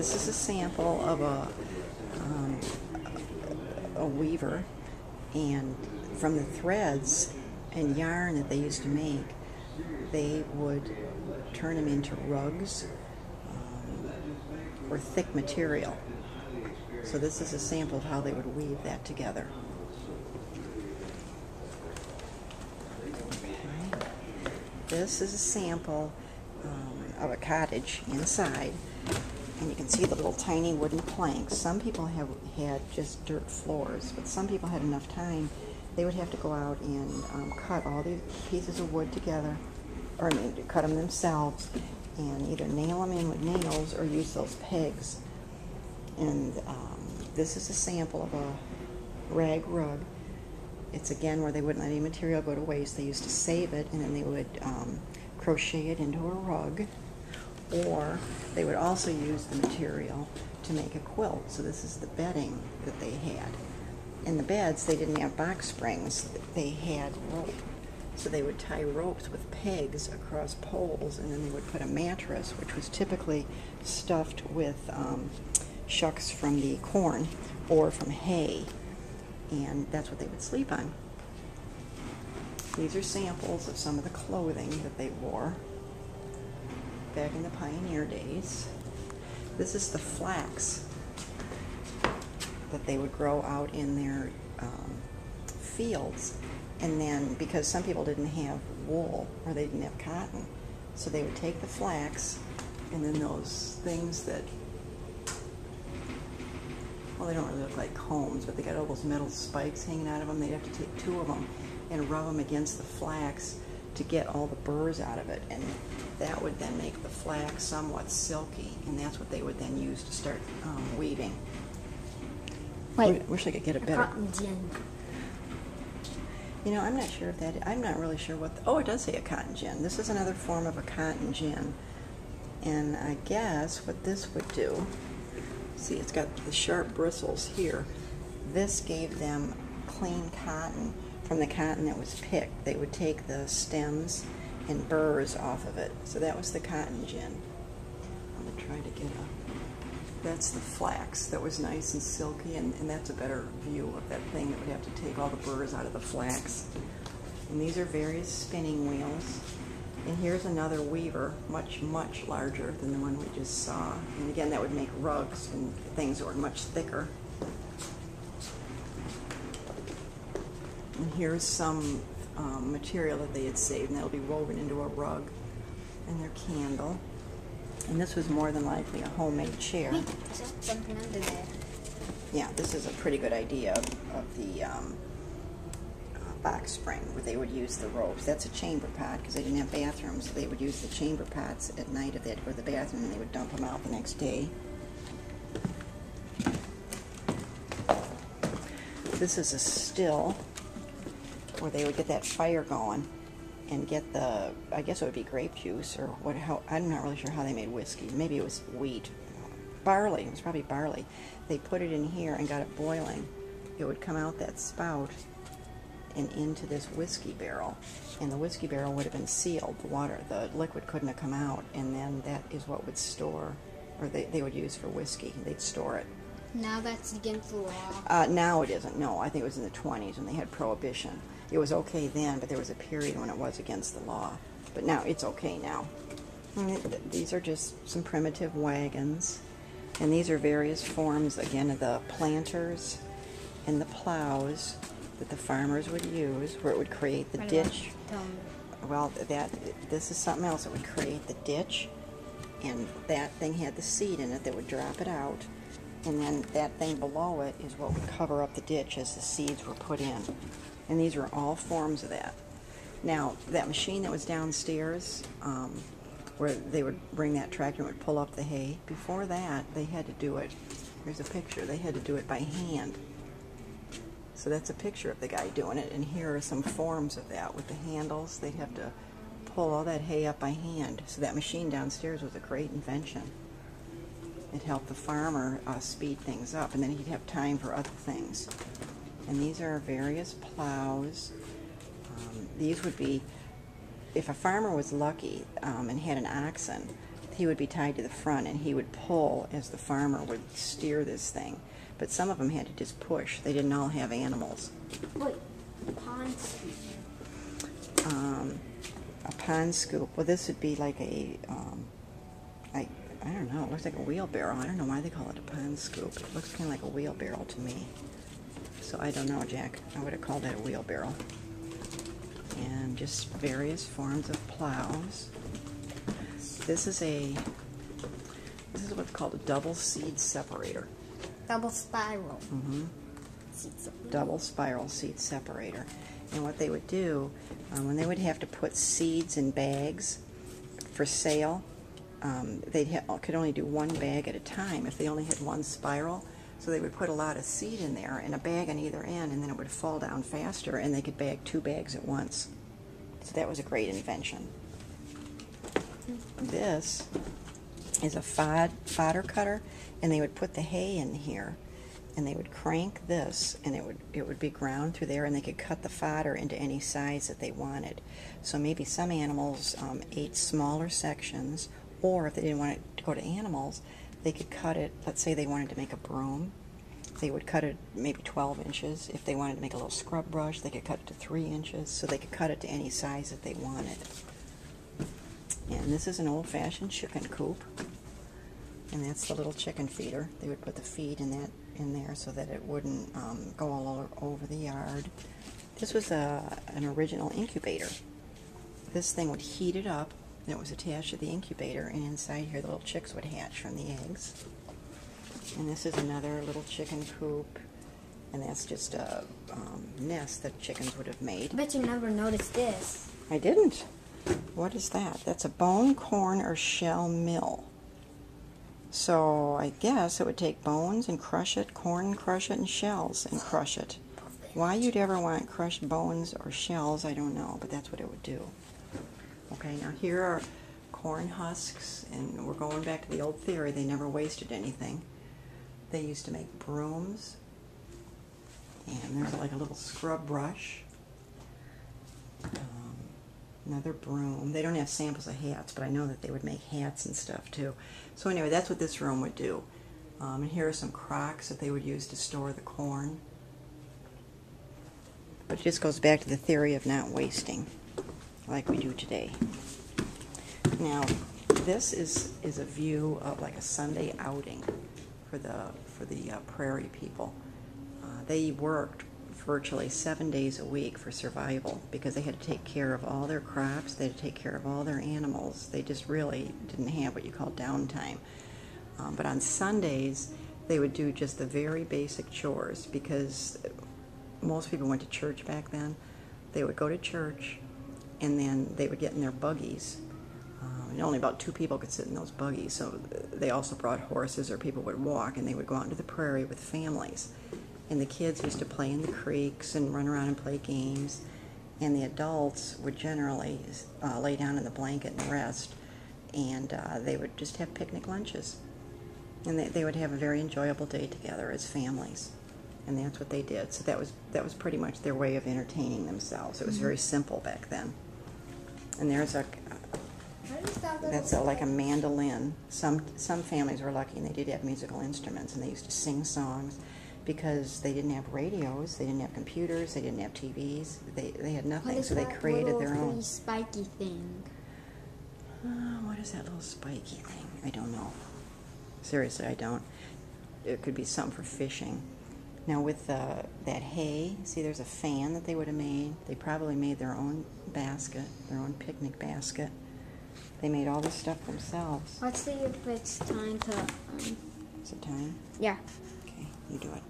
This is a sample of a weaver, and from the threads and yarn that they used to make, they would turn them into rugs or thick material. So this is a sample of how they would weave that together. Okay. This is a sample of a cottage inside, and you can see the little tiny wooden planks. Some people have had just dirt floors, but some people had enough time. They would have to go out and cut all these pieces of wood together, or cut them themselves, and either nail them in with nails or use those pegs. And this is a sample of a rag rug. It's again where they wouldn't let any material go to waste. They used to save it, and then they would crochet it into a rug, or they would also use the material to make a quilt. So this is the bedding that they had. In the beds, they didn't have box springs. They had rope. So they would tie ropes with pegs across poles, and then they would put a mattress, which was typically stuffed with shucks from the corn or from hay, and that's what they would sleep on. These are samples of some of the clothing that they wore back in the pioneer days. This is the flax that they would grow out in their fields, and then because some people didn't have wool or they didn't have cotton, so they would take the flax, and then those things that, well, they don't really look like combs, but they got all those metal spikes hanging out of them. They'd have to take two of them and rub them against the flax to get all the burrs out of it, and that would then make the flax somewhat silky, and that's what they would then use to start weaving. Wait, wish I could get a better. Cotton gin. You know, I'm not sure if that. I'm not really sure what. Oh, it does say a cotton gin. This is another form of a cotton gin, and I guess what this would do. See, it's got the sharp bristles here. This gave them clean cotton from the cotton that was picked. They would take the stems and burrs off of it. So that was the cotton gin. I'm going to try to get a... That's the flax that was nice and silky, and that's a better view of that thing that would have to take all the burrs out of the flax. And these are various spinning wheels. And here's another weaver, much, much larger than the one we just saw. And again, that would make rugs and things that were much thicker. And here's some material that they had saved, and that'll be woven into a rug. And their candle. And this was more than likely a homemade chair. There's something under there. Yeah, this is a pretty good idea of the box spring, where they would use the ropes. That's a chamber pot, because they didn't have bathrooms. So they would use the chamber pots at night if they had to go to the bathroom, and they would dump them out the next day. This is a still where they would get that fire going and get the, I guess it would be grape juice, or what, how, I'm not really sure how they made whiskey. Maybe it was wheat. Barley, it was probably barley. They put it in here and got it boiling. It would come out that spout and into this whiskey barrel, and the whiskey barrel would have been sealed. The water, the liquid couldn't have come out, and then that is what would store, or they would use for whiskey. They'd store it. Now that's against the law. Now it isn't. No, I think it was in the 20s when they had prohibition. It was okay then, but there was a period when it was against the law. But now it's okay now. These are just some primitive wagons, and these are various forms, again, of the planters and the plows that the farmers would use, where it would create the ditch. Well, this is something else. It would create the ditch, and that thing had the seed in it that would drop it out, and then that thing below it is what would cover up the ditch as the seeds were put in. And these are all forms of that. Now, that machine that was downstairs, where they would bring that tractor and would pull up the hay, before that, they had to do it, here's a picture, they had to do it by hand. So that's a picture of the guy doing it, and here are some forms of that with the handles. They'd have to pull all that hay up by hand. So that machine downstairs was a great invention. It helped the farmer speed things up, and then he'd have time for other things. And these are various plows. These would be, if a farmer was lucky and had an oxen, he would be tied to the front, and he would pull as the farmer would steer this thing. But some of them had to just push. They didn't all have animals. Wait, pond scoop. A pond scoop. Well, this would be like a, I don't know, it looks like a wheelbarrow. I don't know why they call it a pond scoop. It looks kind of like a wheelbarrow to me. So I don't know, Jack. I would have called that a wheelbarrow. And just various forms of plows. This is what's called a double seed separator. Double spiral. Mm-hmm. Double spiral seed separator. And what they would do, when they would have to put seeds in bags for sale, they could only do one bag at a time if they only had one spiral. So they would put a lot of seed in there and a bag on either end, and then it would fall down faster, and they could bag 2 bags at once. So that was a great invention. This is a fodder cutter, and they would put the hay in here, and they would crank this, and it would be ground through there, and they could cut the fodder into any size that they wanted. So maybe some animals ate smaller sections, or if they didn't want it to go to animals, they could cut it. Let's say they wanted to make a broom, they would cut it maybe 12 inches. If they wanted to make a little scrub brush, they could cut it to 3 inches, so they could cut it to any size that they wanted. And this is an old-fashioned chicken coop, and that's the little chicken feeder. They would put the feed in there so that it wouldn't go all over the yard. This was an original incubator. This thing would heat it up, and it was attached to the incubator, and inside here the little chicks would hatch from the eggs. And this is another little chicken coop, and that's just a nest that chickens would have made. I bet you never noticed this. I didn't. What is that? That's a bone, corn, or shell mill. So I guess it would take bones and crush it, corn and crush it, and shells and crush it. Why you'd ever want crushed bones or shells, I don't know, but that's what it would do. Okay, now here are corn husks, and we're going back to the old theory, they never wasted anything. They used to make brooms, and there's like a little scrub brush. Another broom. They don't have samples of hats, but I know that they would make hats and stuff too. So anyway, that's what this room would do. And here are some crocks that they would use to store the corn. But it just goes back to the theory of not wasting, like we do today. Now, this is a view of like a Sunday outing for the prairie people. They worked virtually 7 days a week for survival because they had to take care of all their crops, they had to take care of all their animals. They just really didn't have what you call downtime. But on Sundays, they would do just the very basic chores because most people went to church back then. They would go to church, and then they would get in their buggies. And only about 2 people could sit in those buggies, so they also brought horses, or people would walk, and they would go out into the prairie with families. And the kids used to play in the creeks and run around and play games. And the adults would generally lay down in the blanket and rest. And they would just have picnic lunches. And they would have a very enjoyable day together as families. And that's what they did. So that was pretty much their way of entertaining themselves. It was very simple back then. And there's like a mandolin. Some families were lucky and they did have musical instruments, and they used to sing songs. Because they didn't have radios, they didn't have computers, they didn't have TVs, they had nothing, so they created their own. What is that little spiky thing? What is that little spiky thing? I don't know. Seriously, I don't. It could be something for fishing. Now with that hay, see there's a fan that they would have made. They probably made their own basket, their own picnic basket. They made all this stuff themselves. Let's see if it's time to... Is it time? Yeah. Okay, you do it.